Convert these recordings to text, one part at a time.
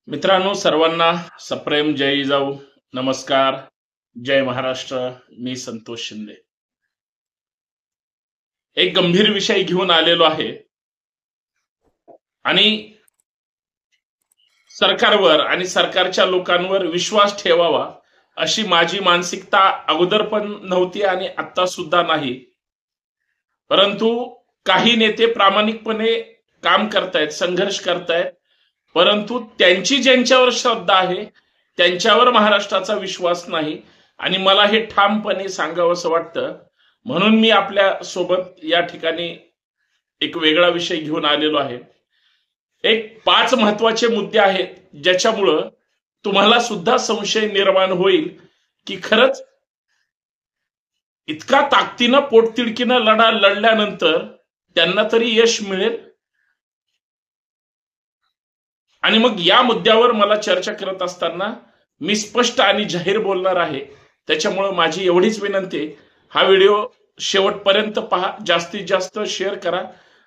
मित्रांनो, सर्वांना सप्रेम जय जिजाऊ. नमस्कार. जय महाराष्ट्र. मी संतोष शिंदे. एक गंभीर विषय घेऊन आलेलो आहे आणि सरकारवर आणि सरकारच्या लोकांवर विश्वास ठेवावा अशी माझी मानसिकता अगोदर पण नव्हती आणि आता सुद्धा नाही. परंतु काही नेते प्रामाणिकपणे काम करतायत, संघर्ष करतायत, परंतु त्यांची ज्यांच्यावर श्रद्धा आहे त्यांच्यावर महाराष्ट्राचा विश्वास नाही आणि मला हे ठामपणे सांगावंसं वाटतं. म्हणून मी आपल्या सोबत या ठिकाणी एक वेगळा विषय घेऊन आलेलो आहे. एक 5 महत्वाचे मुद्दे आहेत ज्याच्यामुळं तुम्हाला सुद्धा संशय निर्माण होईल की खरंच इतका ताकदीनं पोटतिडकीनं लढा लढल्यानंतर त्यांना तरी यश मिळेल. आणि मग या मुद्द्यावर मला चर्चा करत असताना मी स्पष्ट आणि जाहीर बोलणार आहे. त्याच्यामुळे माझी एवढीच विनंती, हा व्हिडिओ शेवटपर्यंत पहा, जास्तीत जास्त शेअर करा.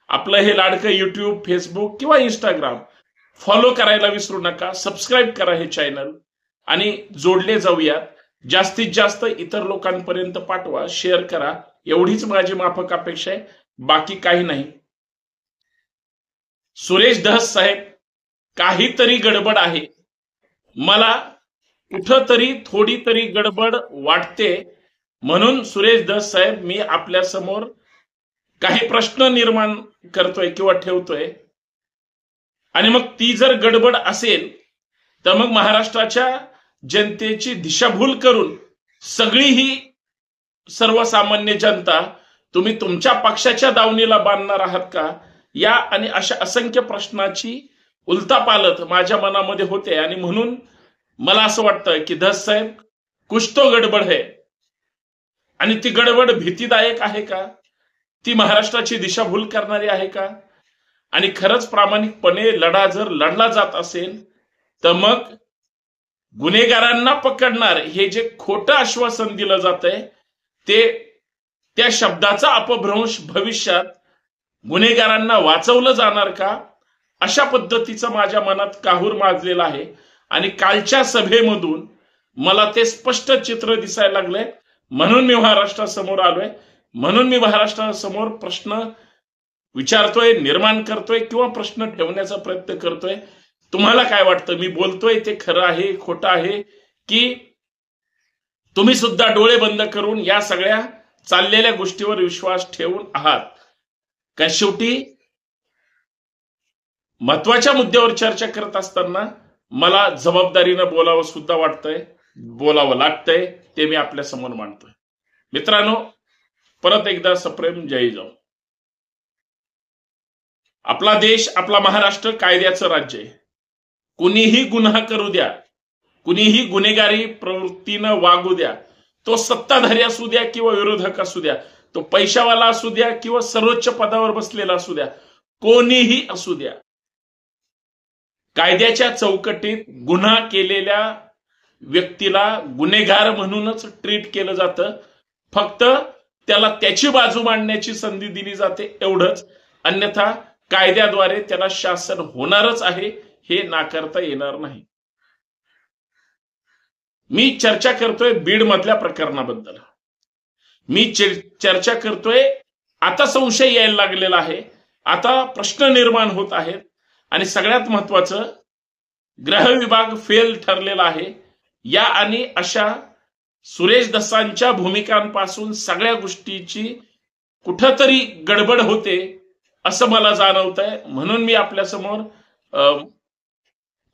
आपलं हे लाडकं युट्यूब, फेसबुक किंवा इंस्टाग्राम फॉलो करायला विसरू नका. सबस्क्राईब करा हे चॅनल आणि जोडले जाऊयात. जास्तीत जास्त इतर लोकांपर्यंत पाठवा, शेअर करा. एवढीच माझी माफक अपेक्षा आहे, बाकी काही नाही. सुरेश धस साहेब, काहीतरी गडबड आहे. मला कुठंतरी थोडी तरी गडबड वाटते. म्हणून सुरेश धस साहेब, मी आपल्या समोर काही प्रश्न निर्माण करतोय किंवा ठेवतोय आणि मग ती जर गडबड असेल तर मग महाराष्ट्राच्या जनतेची दिशाभूल करून सगळी ही सर्वसामान्य जनता तुम्ही तुमच्या पक्षाच्या दावणीला बांधणार आहात का, या आणि अशा असंख्य प्रश्नाची उलतापालत माझ्या मनामध्ये होते. आणि म्हणून मला असं वाटतं की धस साहेब, कुछ तो गडबड है. आणि ती गडबड भीतीदायक आहे का, ती महाराष्ट्राची दिशाभूल करणारी आहे का, आणि खरंच प्रामाणिकपणे लढा जर लढला जात असेल तर मग गुन्हेगारांना पकडणार हे जे खोटं आश्वासन दिलं जात आहे ते, त्या शब्दाचा अपभ्रंश भविष्यात गुन्हेगारांना वाचवलं जाणार का, अशा पद्धतीचं माझ्या मनात काहूर माजलेलं आहे. आणि कालच्या सभेमधून मला ते स्पष्ट चित्र दिसायला लागलंय. म्हणून मी महाराष्ट्रासमोर आलोय. म्हणून मी महाराष्ट्रासमोर प्रश्न विचारतोय, निर्माण करतोय किंवा प्रश्न ठेवण्याचा प्रयत्न करतोय. तुम्हाला काय वाटतं, मी बोलतोय ते खरं आहे, खोटं आहे, की तुम्ही सुद्धा डोळे बंद करून या सगळ्या चाललेल्या गोष्टीवर विश्वास ठेवून आहात का? शेवटी महत्वाच्या मुद्द्यावर चर्चा करत असताना मला जबाबदारीनं बोलावं सुद्धा वाटतंय, बोलावं लागतंय. ते मी आपल्या समोर मांडतोय. मित्रांनो, परत एकदा सप्रेम जय जिजाऊ. आपला देश, आपला महाराष्ट्र कायद्याचं राज्य आहे. कुणीही गुन्हा करू द्या, कुणीही गुन्हेगारी प्रवृत्तीनं वागू द्या, तो सत्ताधारी असू द्या किंवा विरोधक असू द्या, तो पैशावाला असू द्या किंवा सर्वोच्च पदावर बसलेला असू द्या, कोणीही असू द्या, कायद्याच्या चौकटीत गुन्हा केलेल्या व्यक्तीला गुन्हेगार म्हणूनच ट्रीट केलं जातं. फक्त त्याला त्याची बाजू मांडण्याची संधी दिली जाते, एवढंच. अन्यथा कायद्याद्वारे त्याला शासन होणारच आहे, हे नाकारता येणार नाही. मी चर्चा करतोय बीड मधल्या प्रकरणाबद्दल. मी चर्चा करतोय, आता संशय यायला लागलेला आहे, आता प्रश्न निर्माण होत आहेत. आणि सगळ्यात महत्वाचं, गृह विभाग फेल ठरलेला आहे. या आणि अशा सुरेश धसांच्या भूमिकांपासून सगळ्या गोष्टीची कुठंतरी गडबड होते असं मला जाणवतंय. म्हणून मी आपल्या समोर,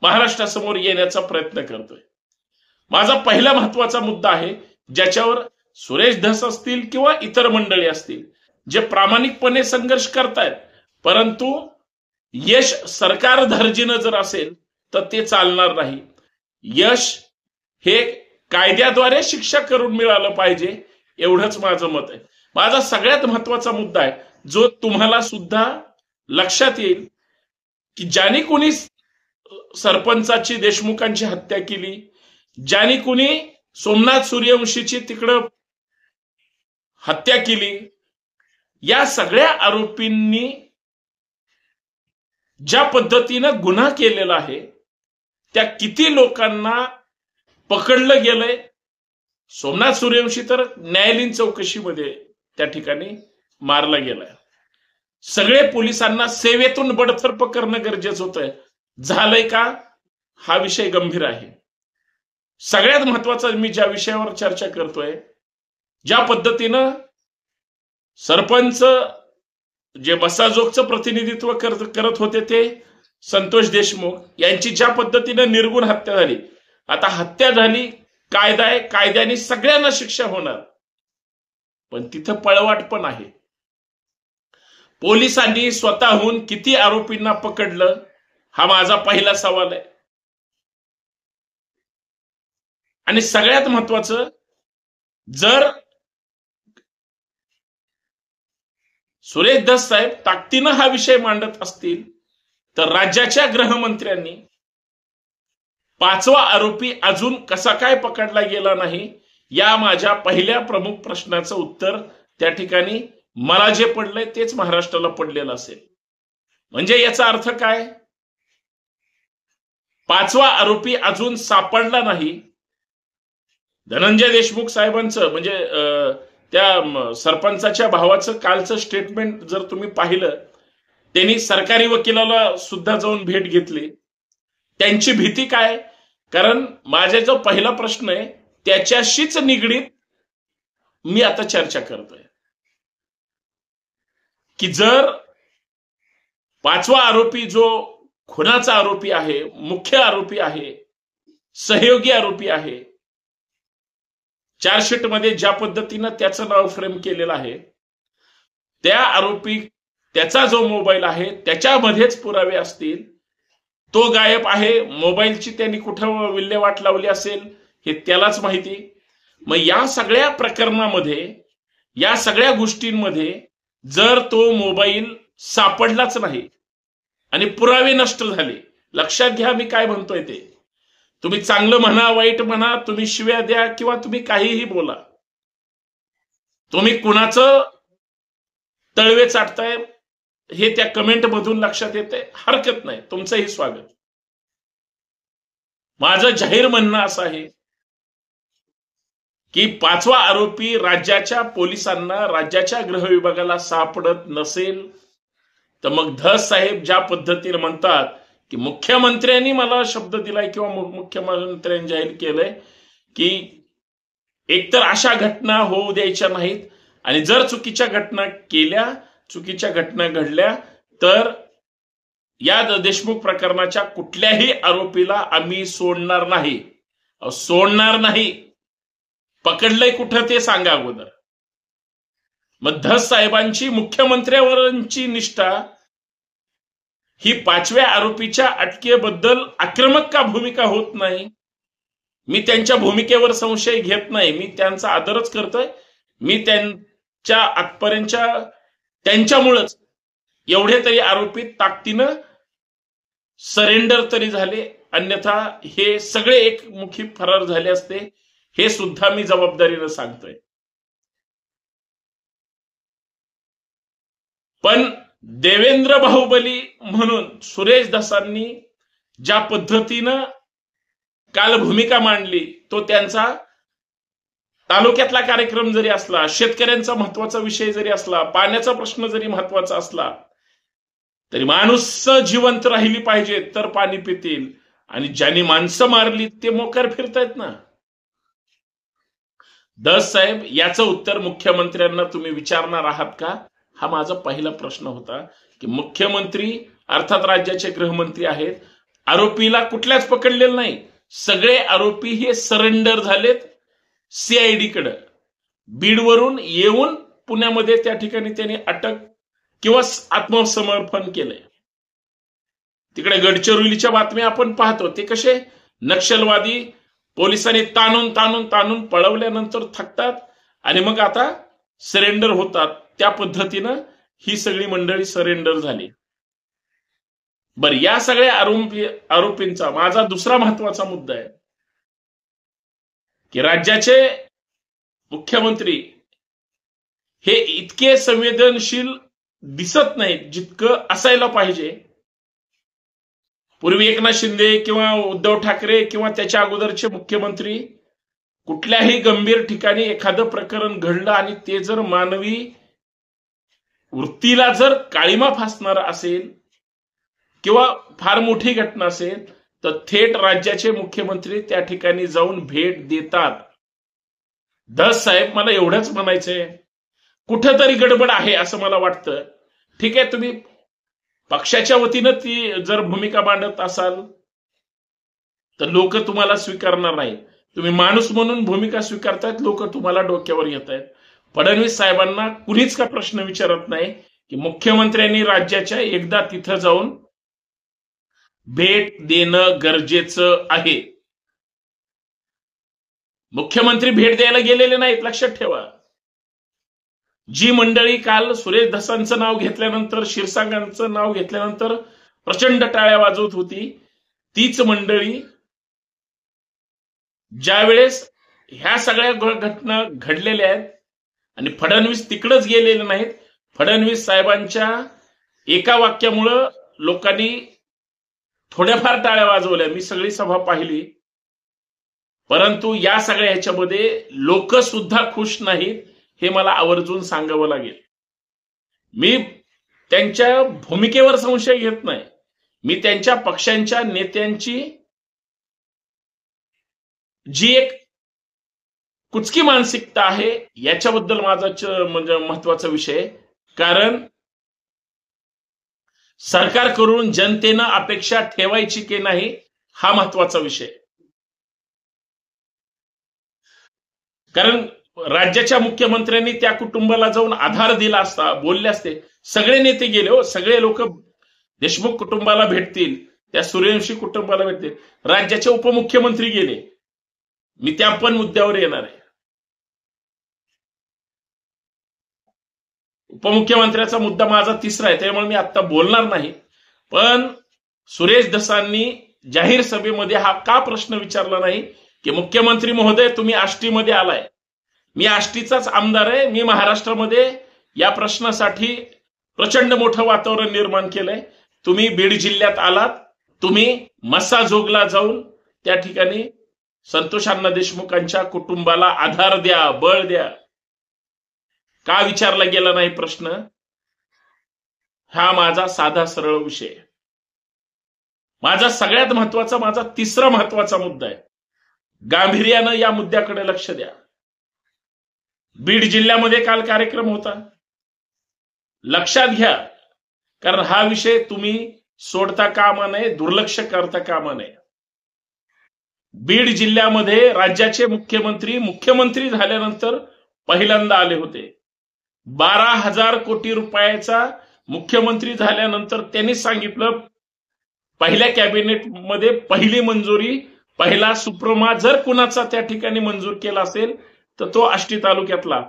महाराष्ट्रासमोर येण्याचा प्रयत्न करतोय. माझा पहिला महत्वाचा मुद्दा आहे ज्याच्यावर सुरेश धस असतील किंवा इतर मंडळी असतील जे प्रामाणिकपणे संघर्ष करतायत, परंतु यश सरकार धार्जिनं जर असेल तर ते चालणार नाही. यश हे कायद्याद्वारे शिक्षा करून मिळालं पाहिजे, एवढंच माझं मत आहे. माझा सगळ्यात महत्वाचा मुद्दा आहे जो तुम्हाला सुद्धा लक्षात येईल की ज्याने कोणी सरपंचाची, देशमुखांची हत्या केली, ज्याने कोणी सोमनाथ सूर्यवंशीची तिकडं हत्या केली, या सगळ्या आरोपींनी ज्या पद्धतीनं गुन्हा केलेला आहे त्या किती लोकांना पकडलं गेलंय? सोमनाथ सूर्यवंशी तर न्यायालयीन चौकशीमध्ये त्या ठिकाणी मारला गेलाय. सगळे पोलिसांना सेवेतून बडतर्फ करणं गरजेचं होतंय. झालंय का? हा विषय गंभीर आहे. सगळ्यात महत्वाचा मी ज्या विषयावर चर्चा करतोय, ज्या पद्धतीनं सरपंच जे बसाजोगचं प्रतिनिधित्व करत होते ते संतोष देशमुख यांची ज्या पद्धतीनं निर्गुण हत्या झाली, आता हत्या झाली, कायदा आहे, कायद्याने सगळ्यांना शिक्षा होणार, पण तिथं पळवाट पण आहे. पोलिसांनी स्वतःहून किती आरोपींना पकडलं, हा माझा पहिला सवाल आहे. आणि सगळ्यात महत्वाचं, जर सुरेश धस साहेब ताकदीनं हा विषय मांडत असतील तर राज्याच्या गृहमंत्र्यांनी 5वा आरोपी अजून कसा काय पकडला गेला नाही, या माझ्या पहिल्या प्रमुख प्रश्नाचं उत्तर त्या ठिकाणी मला जे पडलंय तेच महाराष्ट्राला पडलेलं असेल. म्हणजे याचा अर्थ काय? 5वा आरोपी अजून सापडला नाही. धनंजय देशमुख साहेबांचं म्हणजे त्या सरपंचाच्या भावाचं कालचं स्टेटमेंट जर तुम्ही पाहिलं, त्यांनी सरकारी वकिलाला सुद्धा जाऊन भेट घेतली. त्यांची भीती काय? कारण माझा जो पहिला प्रश्न आहे त्याच्याशीच निगडीत मी आता चर्चा करतोय की जर 5वा आरोपी जो खुनाचा आरोपी आहे, मुख्य आरोपी आहे, सहयोगी आरोपी आहे, चार्जशीट मध्ये ज्या पद्धतीनं त्याचं नाव फ्रेम केलेलं आहे, त्या आरोपी त्याचा जो मोबाईल आहे त्याच्यामध्येच पुरावे असतील, तो गायब आहे, मोबाईलची त्यांनी कुठं विल्हेवाट लावली असेल हे त्यालाच माहिती. मग या सगळ्या प्रकरणामध्ये, या सगळ्या गोष्टींमध्ये जर तो मोबाईल सापडलाच नाही आणि पुरावे नष्ट झाले, लक्षात घ्या मी काय म्हणतोय ते. तुम्ही चांगलं म्हणा, वाईट म्हणा, तुम्ही शिव्या द्या किंवा तुम्ही काहीही बोला, तुम्ही कुणाचं तळवे चाटताय हे त्या कमेंट मधून लक्षात येते, हरकत नाही, तुमचंही स्वागत. माझं जाहीर म्हणणं असं आहे की 5वा आरोपी राज्याच्या पोलिसांना, राज्याच्या गृह विभागाला सापडत नसेल तर मग धस साहेब ज्या पद्धतीने म्हणतात की मुख्यमंत्र्यांनी मला शब्द दिलाय किंवा मुख्यमंत्र्यांनी जाहीर केलंय की एकतर अशा घटना होऊ द्यायच्या नाहीत, आणि जर चुकीच्या घटना केल्या, चुकीच्या घटना घडल्या तर या देशमुख प्रकरणाच्या कुठल्याही आरोपीला आम्ही सोडणार नाही. सोडणार नाही. पकडलंय कुठं ते सांगा अगोदर. मग धस साहेबांची मुख्यमंत्र्यांवरची निष्ठा ही 5व्या आरोपीच्या अटकेबद्दल आक्रमक का भूमिका होत नाही? मी त्यांच्या भूमिकेवर संशय घेत नाही, मी त्यांचा आदरच करतोय. मी त्यांच्या आजपर्यंतच्या त्यांच्यामुळेच एवढे तरी आरोपी ताकदीनं सरेंडर तरी झाले, अन्यथा हे सगळे एकमुखी फरार झाले असते, हे सुद्धा मी जबाबदारीनं सांगतोय. पण देवेंद्र बाहुबली म्हणून सुरेश धसांनी ज्या पद्धतीनं काल भूमिका मांडली, तो त्यांचा तालुक्यातला कार्यक्रम जरी असला, शेतकऱ्यांचा महत्वाचा विषय जरी असला, पाण्याचा प्रश्न जरी महत्वाचा असला, तरी माणूस जिवंत राहिली पाहिजे तर पाणी पितील, आणि ज्यांनी माणसं मारली ते मोकार फिरतायत ना. धस साहेब, याचं उत्तर मुख्यमंत्र्यांना तुम्ही विचारणार आहात का? हा माझा पहिला प्रश्न होता की मुख्यमंत्री अर्थात राज्याचे गृहमंत्री आहेत, आरोपीला कुठल्याच पकडलेलं नाही, सगळे आरोपी हे सरेंडर झालेत सीआयडी कडे. बीडवरून येऊन पुण्यामध्ये त्या ठिकाणी त्यांनी अटक किंवा आत्मसमर्पण केलंय. तिकडे गडचिरोलीच्या बातम्या आपण पाहतो, ते कसे नक्षलवादी पोलिसांनी ताणून ताणून ताणून पळवल्यानंतर थकतात आणि मग आता सरेंडर होतात. त्या पद्धतीनं ही सगळी मंडळी सरेंडर झाली. बरं, या सगळ्या आरोपींचा माझा दुसरा महत्वाचा मुद्दा आहे की राज्याचे मुख्यमंत्री हे इतके संवेदनशील दिसत नाहीत जितकं असायला पाहिजे. पूर्वी एकनाथ शिंदे किंवा उद्धव ठाकरे किंवा त्याच्या अगोदरचे मुख्यमंत्री कुठल्याही गंभीर ठिकाणी एखादं प्रकरण घडलं आणि ते जर मानवी वृत्तीला जर काळिमा फासणार असेल किंवा फार मोठी घटना असेल तर थेट राज्याचे मुख्यमंत्री त्या ठिकाणी जाऊन भेट देतात. धस साहेब, मला एवढंच म्हणायचंय, कुठंतरी गडबड आहे असं मला वाटतं. ठीक आहे, तुम्ही पक्षाच्या वतीनं ती जर भूमिका मांडत असाल तर लोक तुम्हाला स्वीकारणार नाही. तुम्ही माणूस म्हणून भूमिका स्वीकारतायत, लोक तुम्हाला डोक्यावर येत आहेत. फडणवीस साहेबांना कुणीच का प्रश्न विचारत नाही की मुख्यमंत्र्यांनी राज्याच्या एकदा तिथं जाऊन भेट देणं गरजेचं आहे. मुख्यमंत्री भेट द्यायला गेलेले नाहीत, लक्षात ठेवा. जी मंडळी काल सुरेश धसांचं नाव घेतल्यानंतर, क्षीरसागरांचं नाव घेतल्यानंतर प्रचंड टाळ्या वाजवत होती, तीच मंडळी ज्या वेळेस ह्या सगळ्या घटना घडलेल्या आहेत आणि फडणवीस तिकडच गेलेले नाहीत, फडणवीस साहेबांच्या एका वाक्यामुळं लोकांनी थोड्याफार टाळ्या वाजवल्या. मी सगळी सभा पाहिली, परंतु या सगळ्या ह्याच्यामध्ये लोक सुद्धा खुश नाहीत, हे मला आवर्जून सांगावं लागेल. मी त्यांच्या भूमिकेवर संशय घेत नाही, मी त्यांच्या पक्षांच्या नेत्यांची जी एक कुचकी मानसिकता आहे याच्याबद्दल माझा म्हणजे महत्वाचा विषय. कारण सरकारकडून जनतेनं अपेक्षा ठेवायची की नाही हा महत्वाचा विषय. कारण राज्याच्या मुख्यमंत्र्यांनी त्या कुटुंबाला जाऊन आधार दिला असता, बोलले असते. सगळे नेते गेले हो, सगळे लोक देशमुख कुटुंबाला भेटतील, त्या सूर्यवंशी कुटुंबाला भेटतील, राज्याचे उपमुख्यमंत्री गेले. मी त्या पण मुद्द्यावर येणार आहे. उपमुख्यमंत्र्याचा मुद्दा माझा तिसरा आहे, त्यामुळे मी आता बोलणार नाही. पण सुरेश धसांनी जाहीर सभेमध्ये हा का प्रश्न विचारला नाही की मुख्यमंत्री महोदय तुम्ही आष्टीमध्ये आलाय, मी आष्टीचाच आमदार आहे, मी महाराष्ट्रामध्ये या प्रश्नासाठी प्रचंड मोठं वातावरण निर्माण केलंय, तुम्ही बीड जिल्ह्यात आलात, तुम्ही मस्साजोगला जाऊन त्या ठिकाणी संतोष अण्णा देशमुखांच्या कुटुंबाला आधार द्या, बळ द्या, का विचारला गेला नाही प्रश्न? हा माझा साधा सरळ विषय. माझा सगळ्यात महत्वाचा, माझा तिसरा महत्वाचा मुद्दा आहे. गांभीर्यानं या मुद्द्याकडे लक्ष द्या. बीड जिल्ह्यामध्ये काल कार्यक्रम होता, लक्षात घ्या. कारण हा विषय तुम्ही सोडता कामा नये, दुर्लक्ष करता कामा नये. बीड जिल्ह्यामध्ये राज्याचे मुख्यमंत्री झाल्यानंतर पहिल्यांदा आले होते. 12,000 कोटी रुपयाचा मुख्यमंत्री झाल्यानंतर त्यांनी सांगितलं पहिल्या कॅबिनेट मध्ये पहिली मंजुरी, पहिला सुप्रमा जर कुणाचा त्या ठिकाणी मंजूर केला असेल तर तो आष्टी तालुक्यातला.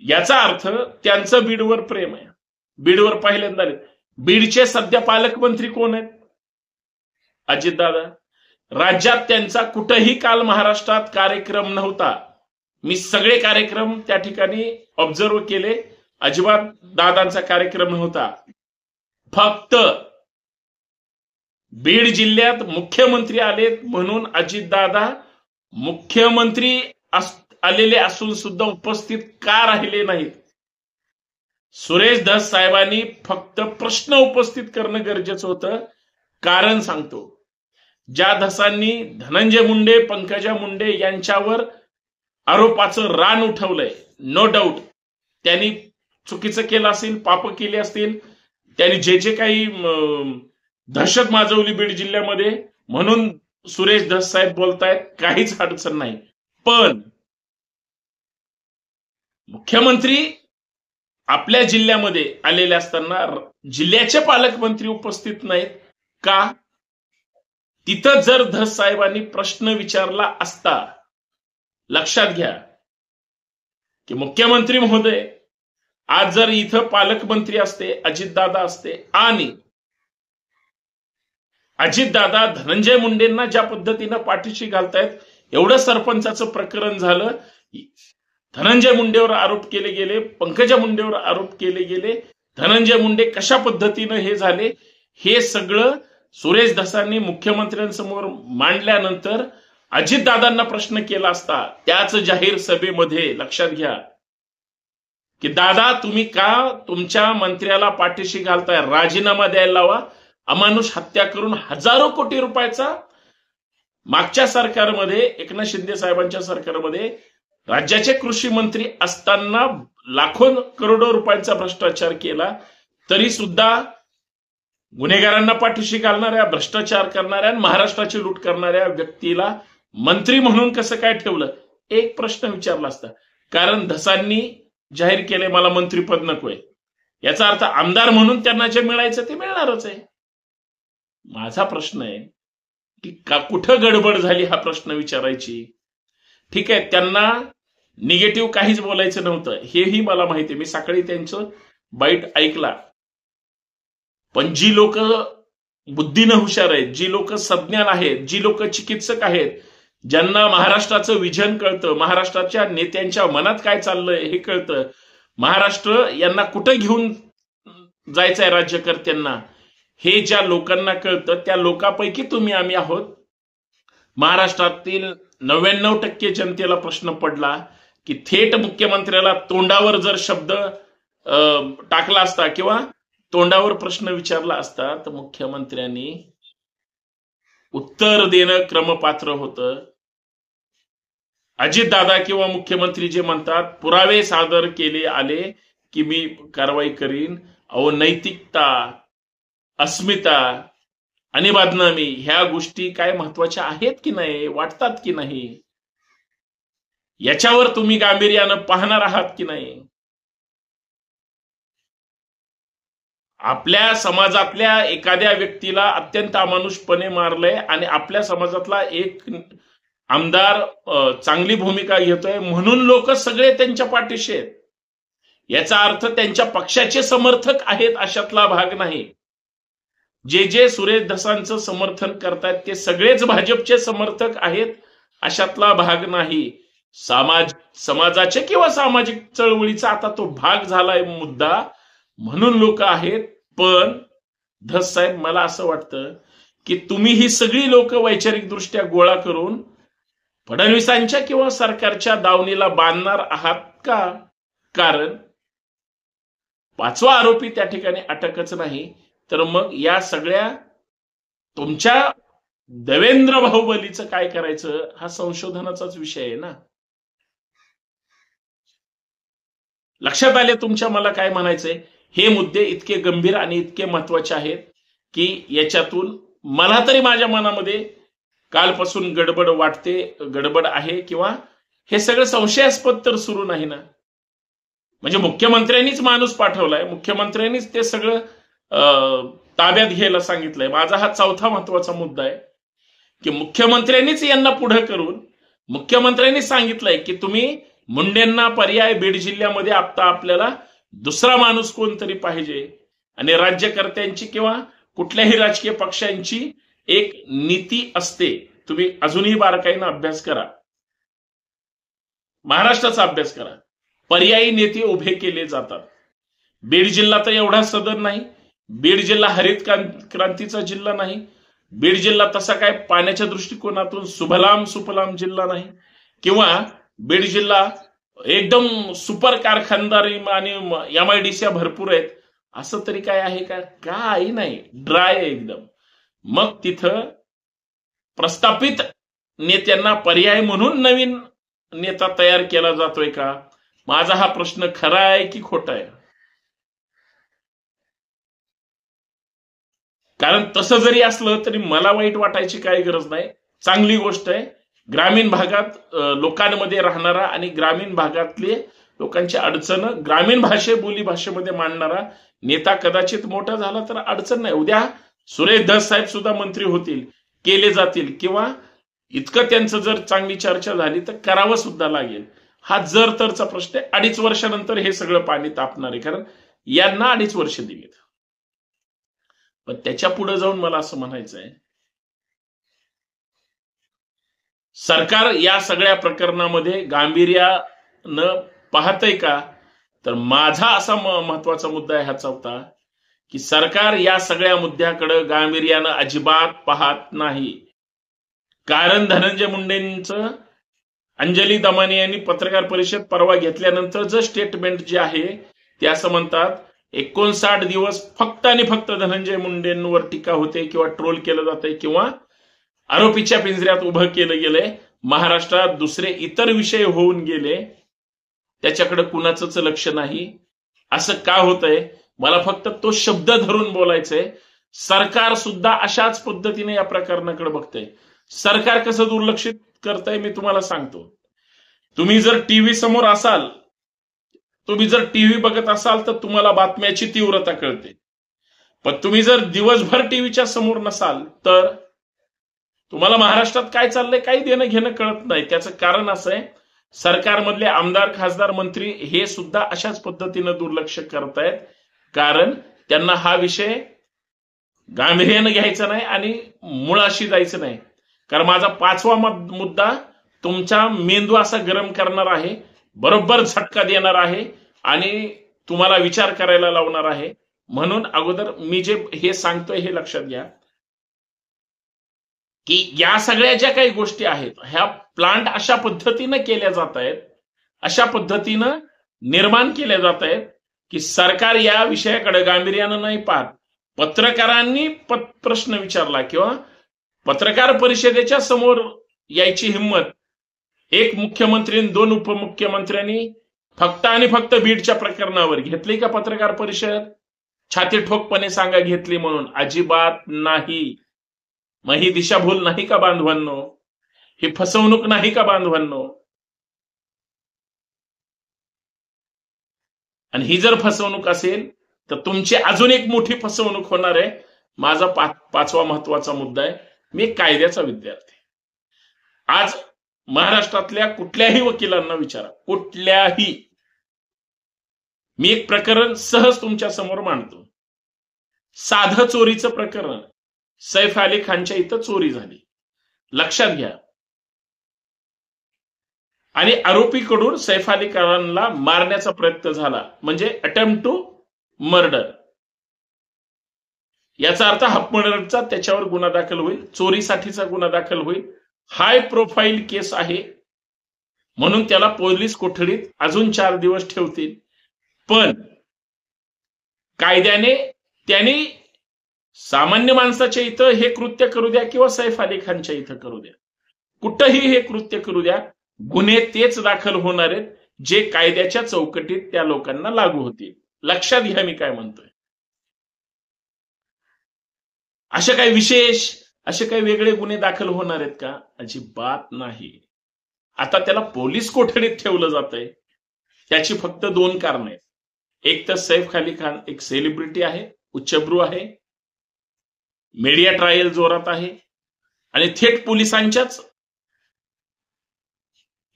याचा अर्थ त्यांचं बीडवर प्रेम आहे, बीडवर पहिल्यांदा आले. बीडचे सध्या पालकमंत्री कोण आहेत? अजितदादा. राज्यात त्यांचा कुठेही काल महाराष्ट्रात कार्यक्रम नव्हता. मी सगळे कार्यक्रम त्या ठिकाणी ऑब्झर्व केले, अजिबात दादांचा कार्यक्रम नव्हता. फक्त बीड जिल्ह्यात मुख्यमंत्री आलेत म्हणून अजितदादा मुख्यमंत्री आलेले असून सुद्धा उपस्थित का राहिले नाहीत? सुरेश धस साहेबांनी फक्त प्रश्न उपस्थित करणं गरजेचं होतं. कारण सांगतो, ज्या धसांनी धनंजय मुंडे, पंकजा मुंडे यांच्यावर आरोपाचं रान उठवलंय, नो डाऊट त्यांनी चुकीचं केलं असेल, पाप केली असतील, त्यांनी जे काही दहशत माजवली बीड जिल्ह्यामध्ये म्हणून सुरेश धस साहेब बोलतायत, काहीच अडचण नाही. पण मुख्यमंत्री आपल्या जिल्ह्यामध्ये आलेले असताना जिल्ह्याचे पालकमंत्री उपस्थित नाहीत का? तिथं जर धस साहेबांनी प्रश्न विचारला असता, लक्षात घ्या की मुख्यमंत्री महोदय आज जर इथं पालकमंत्री असते, अजितदादा असते, आणि अजितदादा धनंजय मुंडेंना ज्या पद्धतीनं पाठीशी घालतायत, एवढं सरपंचाचं प्रकरण झालं, धनंजय मुंडेवर आरोप केले गेले, पंकजा मुंडेवर आरोप केले गेले, धनंजय मुंडे कशा पद्धतीनं हे झाले, हे सगळं सुरेश धसांनी मुख्यमंत्र्यांसमोर मांडल्यानंतर अजितदादांना प्रश्न केला असता त्याच जाहीर सभेमध्ये, लक्षात घ्या की दादा तुम्ही का तुमच्या मंत्र्याला पाठीशी घालताय, राजीनामा द्यायला लावा, अमानुष हत्या करून हजारो कोटी रुपयाचा मागच्या सरकारमध्ये, एकनाथ शिंदे साहेबांच्या सरकारमध्ये राज्याचे कृषी मंत्री असताना लाखो करोडो रुपयांचा भ्रष्टाचार केला, तरी सुद्धा गुन्हेगारांना पाठीशी घालणाऱ्या, भ्रष्टाचार करणाऱ्या, महाराष्ट्राची लूट करणाऱ्या व्यक्तीला मंत्री म्हणून कसं काय ठेवलं, एक प्रश्न विचारला असता. कारण धसांनी जाहीर केले मला मंत्रीपद नकोय, याचा अर्थ आमदार म्हणून त्यांना जे मिळायचं ते मिळणारच आहे. माझा प्रश्न आहे की कुठं गडबड झाली हा प्रश्न विचारायची. ठीक आहे, त्यांना निगेटिव्ह काहीच बोलायचं नव्हतं हेही मला माहिती आहे, मी सकाळी त्यांचं बाईट ऐकला. पण जी लोक बुद्धीनं हुशार आहेत, जी लोक सज्ञान आहेत, जी लोक चिकित्सक आहेत, ज्यांना महाराष्ट्राचं विजन कळतं, महाराष्ट्राच्या नेत्यांच्या मनात काय चाललंय हे कळतं, महाराष्ट्र यांना कुठं घेऊन जायचंय राज्यकर्त्यांना हे ज्या लोकांना कळतं, त्या लोकांपैकी तुम्ही आम्ही आहोत. महाराष्ट्रातील 99% जनतेला प्रश्न पडला की थेट मुख्यमंत्र्याला तोंडावर जर शब्द टाकला असता किंवा तोंडावर प्रश्न विचारला असता तर मुख्यमंत्र्यांनी उत्तर देणं क्रमपात्र होतं. अजितदादा किंवा मुख्यमंत्री जे म्हणतात पुरावे सादर केले आले की मी कारवाई करीन, अहो नैतिकता, अस्मिता आणि बदनामी ह्या गोष्टी काय महत्वाच्या आहेत की नाही, वाटतात की नाही, याच्यावर तुम्ही गांभीर्यानं पाहणार आहात की नाही. आपल्या समाजातल्या एखाद्या व्यक्तीला अत्यंत अमानुषपणे मारलंय आणि आपल्या समाजातला एक आमदार चांगली भूमिका घेतोय म्हणून लोक सगळे त्यांच्या पाठीशी आहेत, याचा अर्थ त्यांच्या पक्षाचे समर्थक आहेत अशातला भाग नाही. जे जे सुरेश धसांचं समर्थन करतायत ते सगळेच भाजपचे समर्थक आहेत अशातला भाग नाही. समाजाचे किंवा सामाजिक चळवळीचा आता तो भाग झालाय मुद्दा, म्हणून लोक आहेत. पण धस साहेब मला असं वाटतं की तुम्ही ही सगळी लोक वैचारिक दृष्ट्या गोळा करून फडणवीसांच्या किंवा सरकारच्या दावणीला बांधणार आहात का? कारण 5वा आरोपी त्या ठिकाणी अटकच नाही, तर मग या सगळ्या तुमच्या देवेंद्र बाहुबलीचं काय करायचं हा संशोधनाचाच विषय आहे ना. लक्षात आले तुमच्या मला काय म्हणायचंय? हे मुद्दे इतके गंभीर आणि इतके महत्वाचे आहेत की याच्यातून मला तरी माझ्या मनामध्ये कालपासून गडबड वाटते, गडबड आहे, किंवा हे सगळं संशयास्पद तर सुरू नाही ना. म्हणजे मुख्यमंत्र्यांनीच माणूस पाठवलाय, मुख्यमंत्र्यांनीच ते सगळं ताब्यात घ्यायला सांगितलंय. माझा हा चौथा महत्वाचा मुद्दा आहे की मुख्यमंत्र्यांनीच यांना पुढे करून मुख्यमंत्र्यांनी सांगितलंय की तुम्ही मुंडेंना पर्याय बीड जिल्ह्यामध्ये आता आपल्याला दुसरा माणूस कोणतरी पाहिजे, आणि राज्यकर्त्यांची किंवा कुठल्याही राजकीय पक्षांची एक नीती असते. तुम्ही अजूनही बारकाईनं अभ्यास करा, महाराष्ट्राचा अभ्यास करा. पर्यायी नेते उभे केले जातात. बीड जिल्हा तर एवढा सदन नाही, बीड जिल्हा हरित क्रांतीचा जिल्हा नाही, बीड जिल्हा तसा काय पाण्याच्या दृष्टिकोनातून सुभलाम सुफलाम जिल्हा नाही, किंवा बीड जिल्हा एकदम सुपर कारखानदारी आणि MIDC भरपूर आहेत असं तरी काय आहे का? काही नाही, ड्राय आहे एकदम. मग तिथं प्रस्थापित नेत्यांना पर्याय म्हणून नवीन नेता तयार केला जातोय का? माझा हा प्रश्न खरा आहे की खोटा आहे? कारण तसं जरी असलं तरी मला वाईट वाटायची काही गरज नाही, चांगली गोष्ट आहे. ग्रामीण भागात लोकांमध्ये राहणारा आणि ग्रामीण भागातले लोकांची अडचण ग्रामीण बोली भाषेमध्ये मांडणारा नेता कदाचित मोठा झाला तर अडचण नाही. उद्या सुरेश धस साहेब सुद्धा मंत्री होतील, केले जातील, किंवा इतकं त्यांचं जर चांगली चर्चा झाली तर करावं सुद्धा लागेल. हा जर तरचा प्रश्न आहे. 2.5 वर्षानंतर हे सगळं पाणी तापणार आहे, कारण यांना 2.5 वर्ष दिलीत. पण त्याच्या पुढे जाऊन मला असं म्हणायचं आहे, सरकार या सगळ्या प्रकरणामध्ये गांभीर्यानं पाहतंय का? तर माझा असा महत्वाचा मुद्दा आहे हा चौथा की सरकार या सगळ्या मुद्द्याकडे गांभीर्यानं अजिबात पाहत नाही. कारण धनंजय मुंडेंचं अंजली दमानी यांनी पत्रकार परिषद परवा घेतल्यानंतरचं स्टेटमेंट जे आहे ते असं म्हणतात, 59 दिवस फक्त आणि फक्त धनंजय मुंडेंवर टीका होते किंवा ट्रोल केलं जातंय किंवा आरोपीच्या पिंजऱ्यात उभं केलं गेलंय. महाराष्ट्रात दुसरे इतर विषय होऊन गेले, त्याच्याकडे कुणाचंच लक्ष नाही. असं का होतंय? मला फक्त तो शब्द धरून बोलायचंय. सरकार सुद्धा अशाच पद्धतीने या प्रकरणाकडे बघतंय. सरकार कसं दुर्लक्षित करतंय मी तुम्हाला सांगतो. तुम्ही जर टीव्ही समोर असाल, तुम्ही जर टीव्ही बघत असाल तर तुम्हाला बातम्याची तीव्रता कळते. पण तुम्ही जर दिवसभर टीव्हीच्या समोर नसाल तर तुम्हाला महाराष्ट्रात काय चाललंय काही देणं घेणं कळत नाही. त्याचं कारण असं आहे, सरकारमधले आमदार, खासदार, मंत्री हे सुद्धा अशाच पद्धतीनं दुर्लक्ष करतायत. कारण त्यांना हा विषय गांभीर्यानं घ्यायचा नाही आणि मुळाशी जायचं नाही. कारण माझा 5वा मुद्दा तुमचा मेंदू असा गरम करणार आहे, बरोबर झटका देणार आहे आणि तुम्हाला विचार करायला लावणार आहे. म्हणून अगोदर मी जे हे सांगतोय हे लक्षात घ्या की या सगळ्या ज्या काही गोष्टी आहेत ह्या प्लांट अशा पद्धतीनं केल्या जात आहेत, अशा पद्धतीनं निर्माण केल्या जात आहेत की सरकार या विषयाकडे गांभीर्यानं नाही पाहत. पत्रकारांनी प्रश्न विचारला किंवा पत्रकार परिषदेच्या समोर यायची हिंमत एक मुख्यमंत्री आणि 2 उपमुख्यमंत्र्यांनी फक्त आणि फक्त बीडच्या प्रकरणावर घेतली का पत्रकार परिषद? छाती ठोकपणे सांगा घेतली म्हणून. अजिबात नाही. मग ही दिशाभूल नाही का बांधवांनो? ही फसवणूक नाही का बांधवांनो? आणि ही जर फसवणूक असेल तर तुमची अजून एक मोठी फसवणूक होणार आहे. माझा 5वा महत्वाचा मुद्दा आहे, मी एक कायद्याचा विद्यार्थी. आज महाराष्ट्रातल्या कुठल्याही वकिलांना विचारा, कुठल्याही, मी एक प्रकरण सहज तुमच्या समोर मांडतो. साधं चोरीचं प्रकरण. सैफ अली खानच्या इथं चोरी झाली, लक्षात घ्या. आणि आरोपीकडून सैफ अली खानला मारण्याचा प्रयत्न झाला, म्हणजे अटेम्प्ट टू मर्डर. याचा अर्थ हाफ मर्डरचा त्याच्यावर गुन्हा दाखल होईल, चोरीसाठीचा गुन्हा दाखल होईल. हाय प्रोफाईल केस आहे म्हणून त्याला पोलीस कोठडीत अजून 4 दिवस ठेवतील. पण कायद्याने त्यांनी सामान्य माणसाच्या इथं हे कृत्य करू द्या किंवा सैफ अली खानच्या इथं करू द्या, कुठंही हे कृत्य करू द्या, गुन्हे तेच दाखल होणार आहेत जे कायद्याच्या चौकटीत त्या लोकांना लागू होतील. लक्षात घ्या मी काय म्हणतोय. असे काही विशेष, असे काही वेगळे गुन्हे दाखल होणार आहेत का? अजिबात नाही. आता त्याला पोलीस कोठडीत ठेवलं जातंय, त्याची फक्त 2 कारणं आहेत. एक तर सैफ अली खान एक सेलिब्रिटी आहे, उच्चभ्रू आहे, मीडिया ट्रायल जोरात आहे आणि थेट पोलिसांच्याच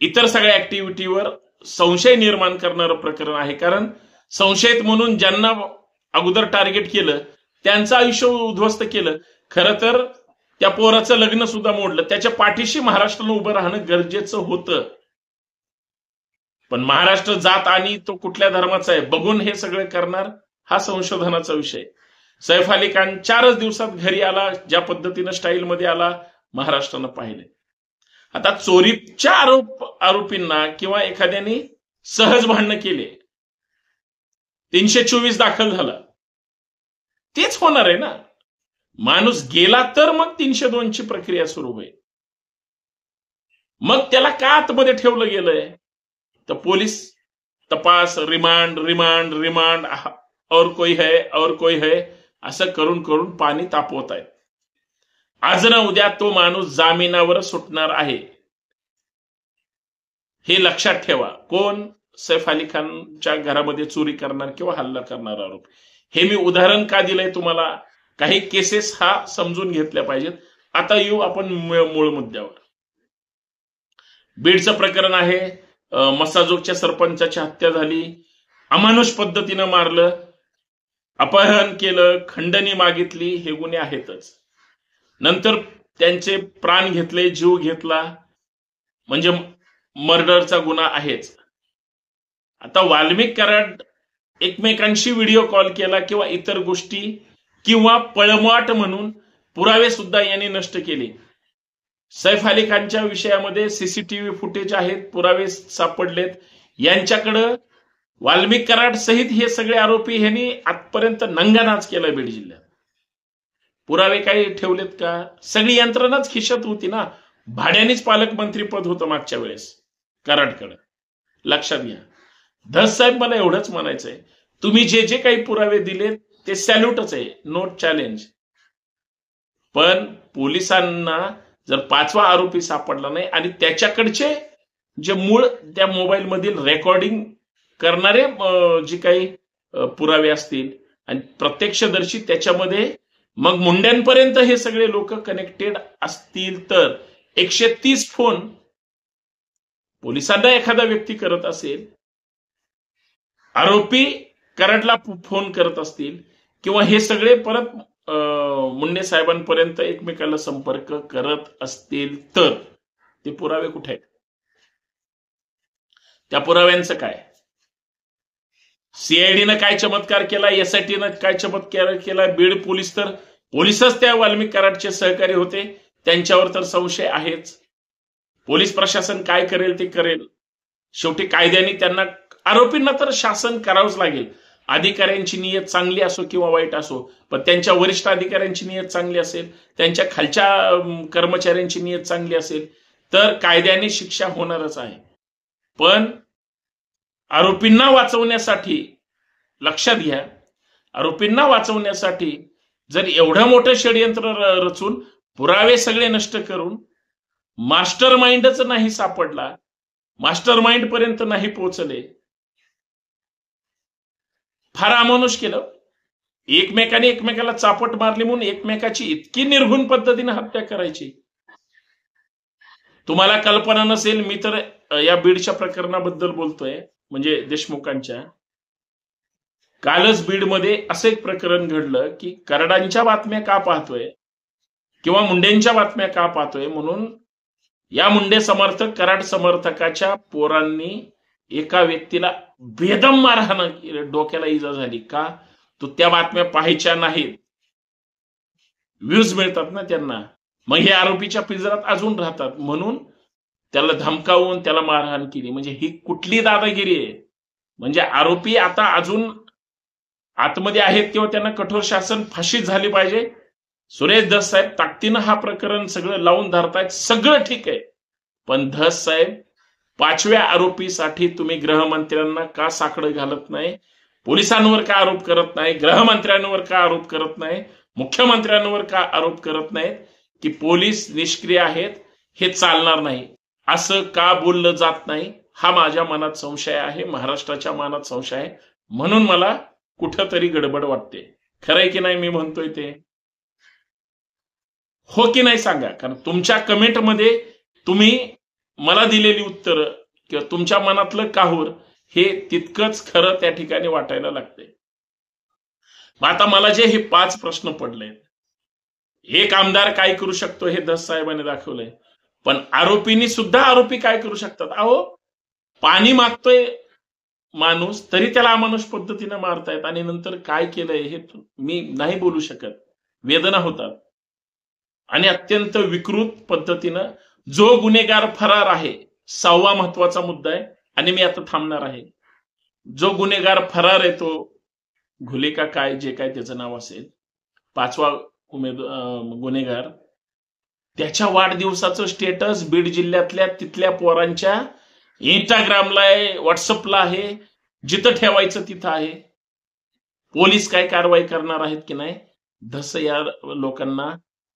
इतर सगळ्या ऍक्टिव्हिटीवर संशय निर्माण करणारं प्रकरण आहे. कारण संशयित म्हणून ज्यांना अगोदर टार्गेट केलं त्यांचं आयुष्य उद्ध्वस्त केलं. खरं तर त्या पोराचं लग्न सुद्धा मोडलं. त्याच्या पाठीशी महाराष्ट्राला उभं राहणं गरजेचं होतं. पण महाराष्ट्र जात आणि तो कुठल्या धर्माचा आहे बघून हे सगळं करणार, हा संशोधनाचा विषय. सैफ अली खान 4च दिवसात घरी आला, ज्या पद्धतीनं स्टाईलमध्ये आला महाराष्ट्रानं पाहिले. आता चोरीच्या आरोपींना किंवा एखाद्याने सहज भांडणं केले, 324 दाखल झाला, तेच होणार आहे ना. माणूस गेला तर मग 302 ची प्रक्रिया सुरू होईल. मग त्याला का आतमध्ये ठेवलं गेलंय? तर पोलीस तपास, रिमांड रिमांड रिमांड, और कोई है असं करून करून पाणी तापवत आहेत. आज ना उद्या तो माणूस जामिनावर सुटणार आहे, हे लक्षात ठेवा. कोण? सैफ अली खानच्या घरामध्ये चोरी करणार किंवा हल्ला करणारा आरोप. हे मी उदाहरण का दिलंय तुम्हाला? काही केसेस हा समजून घेतल्या पाहिजेत. आता येऊ आपण मूळ मुद्द्यावर. बीडचं प्रकरण आहे. मसाजोगच्या सरपंचाची हत्या झाली, अमानुष पद्धतीनं मारलं, अपहरण केलं, खंडणी मागितली, हे गुन्हे आहेतच. नंतर त्यांचे प्राण घेतले, जीव घेतला, म्हणजे मर्डरचा गुन्हा आहेच. आता वाल्मिक कराड एकमेकांशी व्हिडिओ कॉल केला किंवा इतर गोष्टी किंवा पळमाट म्हणून पुरावे सुद्धा यांनी नष्ट केले. सैफ अली खानच्या विषयामध्ये सीसीटीव्ही फुटेज आहेत, पुरावे सापडलेत. यांच्याकडं वाल्मिक कराड सहित हे सगळे आरोपी ह्यांनी आजपर्यंत नंगानाच केला बीड जिल्ह्यात. पुरावे काही ठेवलेत का? सगळी यंत्रणाच खिशात होती ना. भाड्यानेच पालकमंत्री पद होतं मागच्या वेळेस कराडकडं. लक्षात घ्या. धस साहेब, मला एवढंच म्हणायचंय, तुम्ही जे जे काही पुरावे दिलेत ते सॅल्यूटच आहे, नोट चॅलेंज. पण पोलिसांना जर 5वा आरोपी सापडला नाही आणि त्याच्याकडचे जे मूळ त्या मोबाईल मधील रेकॉर्डिंग करणारे जे काही पुरावे असतील आणि प्रत्यक्षदर्शी त्याच्यामध्ये मग मुंड्यांपर्यंत हे सगळे लोक कनेक्टेड असतील तर 130 फोन पोलिसांना एखादा व्यक्ती करत असेल, आरोपी कराडला फोन करत असतील किंवा हे सगळे परत मुंडे साहेबांपर्यंत एकमेकाला संपर्क करत असतील तर ते पुरावे कुठे आहेत? त्या पुराव्यांचं काय? सीआयडीनं काय चमत्कार केला, एसआयटीनं काय चमत्कार केला? बीड पोलीस तर पोलीसच त्या वाल्मिक कराडचे सहकारी होते, त्यांच्यावर तर संशय आहेच. पोलीस प्रशासन काय करेल ते करेल. शेवटी कायद्याने त्यांना, आरोपींना तर शासन करावंच लागेल. अधिकाऱ्यांची नियत चांगली असो किंवा वाईट असो, पण त्यांच्या वरिष्ठ अधिकाऱ्यांची नियत चांगली असेल, त्यांच्या खालच्या कर्मचाऱ्यांची नियत चांगली असेल तर कायद्याने शिक्षा होणारच आहे. पण आरोपींना वाचवण्यासाठी, लक्षात घ्या, आरोपींना वाचवण्यासाठी जर एवढं मोठं षडयंत्र रचून पुरावे सगळे नष्ट करून मास्टर माइंडच नाही सापडला, मास्टर माइंड पर्यंत नाही पोहोचले, फार अमानुष केलं. एकमेकाने एकमेकाला चापट मारली म्हणून एकमेकाची इतकी निर्घुण पद्धतीने हत्या करायची. तुम्हाला कल्पना नसेल, मी तर या बीडच्या प्रकरणाबद्दल बोलतोय, म्हणजे देशमुखांच्या. कालच बीडमध्ये असं एक प्रकरण घडलं की कराडांच्या बातम्या का पाहतोय किंवा मुंडेंच्या बातम्या का पाहतोय म्हणून या मुंडे समर्थक कराड समर्थकाच्या पोरांनी एका व्यक्तीला बेदम मारहाण, डोक्याला इजा झाली. का? तो त्या बातम्या पाहायच्या नाहीत, व्ह्यूज मिळतात ना त्यांना, मग हे आरोपीच्या पिंजरात अजून राहतात म्हणून त्याला धमकावून त्याला मारहाण केली. म्हणजे ही कुठली दादागिरी आहे? म्हणजे आरोपी आता अजून आतमध्ये आहेत किंवा त्यांना कठोर शासन फाशी झाली पाहिजे. सुरेश धस साहेब ताकदीनं हा प्रकरण सगळं लावून धरतायत, सगळं ठीक आहे. पण धस साहेब, 5व्या आरोपीसाठी तुम्ही गृहमंत्र्यांना का साकडं घालत नाही? पोलिसांवर का आरोप करत नाही? गृहमंत्र्यांवर का आरोप करत नाही? मुख्यमंत्र्यांवर का आरोप करत नाहीत की पोलीस निष्क्रिय आहेत, हे चालणार नाही? असं का बोललं जात नाही? हा माझ्या मनात संशय आहे, महाराष्ट्राच्या मनात संशय आहे. म्हणून मला कुठंतरी गडबड वाटते. खरंय की नाही मी म्हणतोय ते? हो की नाही सांगा. कारण तुमच्या कमेंटमध्ये तुम्ही मला दिलेली उत्तरं किंवा तुमच्या मनातलं काहूर हे तितकंच खरं त्या ठिकाणी वाटायला लागते. मग आता मला जे हे 5 प्रश्न पडले, एक आमदार काय करू शकतो हे धस साहेबांनी दाखवलंय, पण आरोपींनी सुद्धा आरोपी काय करू शकतात? अहो, पाणी मागतोय माणूस तरी त्याला अमानुष पद्धतीने मारतायत आणि नंतर काय केलंय हे मी नाही बोलू शकत. वेदना होतात. आणि अत्यंत विकृत पद्धतीनं जो गुन्हेगार फरार आहे, 6वा महत्वाचा मुद्दा आहे आणि मी आता थांबणार आहे. जो गुन्हेगार फरार आहे तो घुले का काय, जे काय त्याचं नाव असेल, 5वा गुन्हेगार, त्याच्या वाढदिवसाचं स्टेटस बीड जिल्ह्यातल्या तिथल्या पोरांच्या इंस्टाग्रामला आहे, व्हॉट्सअपला आहे, जिथं ठेवायचं तिथं आहे. पोलीस काय कारवाई करणार आहेत की नाही? धस या लोकांना,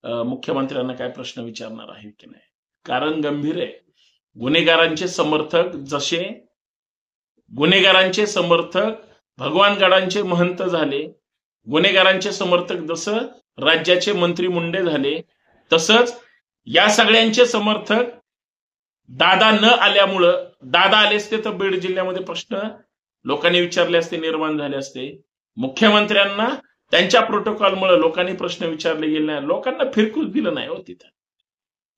मुख्यमंत्र्यांना काय प्रश्न विचारणार आहेत की नाही? कारण गंभीर आहे. गुन्हेगारांचे समर्थक भगवानगडांचे महंत झाले, गुन्हेगारांचे समर्थक जसं राज्याचे मंत्री मुंडे झाले, तसंच या सगळ्यांचे समर्थक दादा न आल्यामुळं, दादा आले असते तर बीड जिल्ह्यामध्ये प्रश्न लोकांनी विचारले असते, निर्माण झाले असते. मुख्यमंत्र्यांना त्यांच्या प्रोटोकॉलमुळे लोकांनी प्रश्न विचारले गेले नाही, लोकांना फिरकूच दिलं नाही हो तिथं.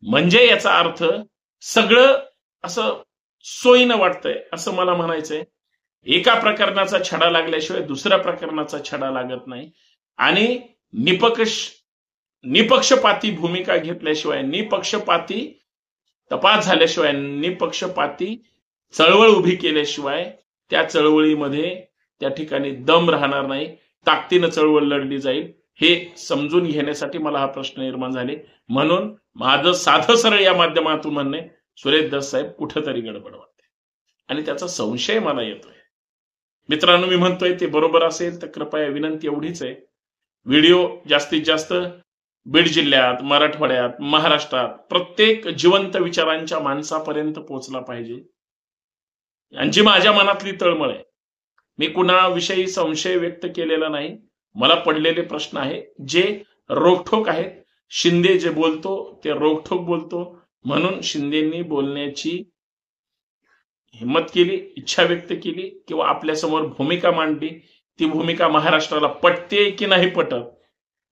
म्हणजे याचा अर्थ सगळं असं सोयीनं वाटतंय असं मला म्हणायचंय. एका प्रकरणाचा छडा लागल्याशिवाय दुसऱ्या प्रकरणाचा छडा लागत नाही आणि निपक्षपाती भूमिका घेतल्याशिवाय, निपक्षपाती तपास झाल्याशिवाय, निपक्षपाती चळवळ उभी केल्याशिवाय त्या चळवळीमध्ये त्या ठिकाणी दम राहणार नाही, ताकदीनं चळवळ लढली जाईल हे समजून घेण्यासाठी मला हा प्रश्न निर्माण झाले. म्हणून माझं साधं सरळ या माध्यमातून म्हणणे, सुरेश धस साहेब कुठंतरी गडबड वाटते आणि त्याचा संशय मला येतोय. मित्रांनो, मी म्हणतोय ते बरोबर असेल तर कृपया विनंती एवढीच आहे, व्हिडिओ जास्तीत जास्त बीड जिल्ह्यात, मराठवाड्यात, महाराष्ट्रात प्रत्येक जिवंत विचारांच्या माणसापर्यंत पोहोचला पाहिजे. आणि जी माझ्या मनातली तळमळ आहे, मी कुणाविषयी संशय व्यक्त केलेला नाही, मला पडलेले प्रश्न आहे जे रोखठोक आहेत. शिंदे जे बोलतो ते रोखठोक बोलतो, म्हणून शिंदेंनी बोलण्याची हिंमत केली, इच्छा व्यक्त केली किंवा आपल्यासमोर भूमिका मांडली. ती भूमिका महाराष्ट्राला पटते की नाही पटत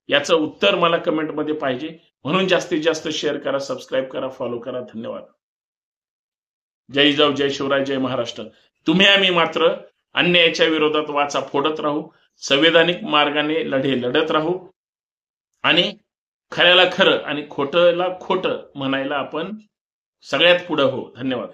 याचं उत्तर मला कमेंटमध्ये पाहिजे. म्हणून जास्तीत जास्त शेअर करा, सबस्क्राईब करा, फॉलो करा. धन्यवाद. जय जाऊ, जय शिवराय, जय महाराष्ट्र. तुम्ही आम्ही मात्र अन्यायाच्या विरोधात वाचा फोडत राहू, संवैधानिक मार्गाने लढे लढत राहू आणि खऱ्याला खरं आणि खोटंला खोटं म्हणायला आपण सगळ्यात पुढं हो. धन्यवाद.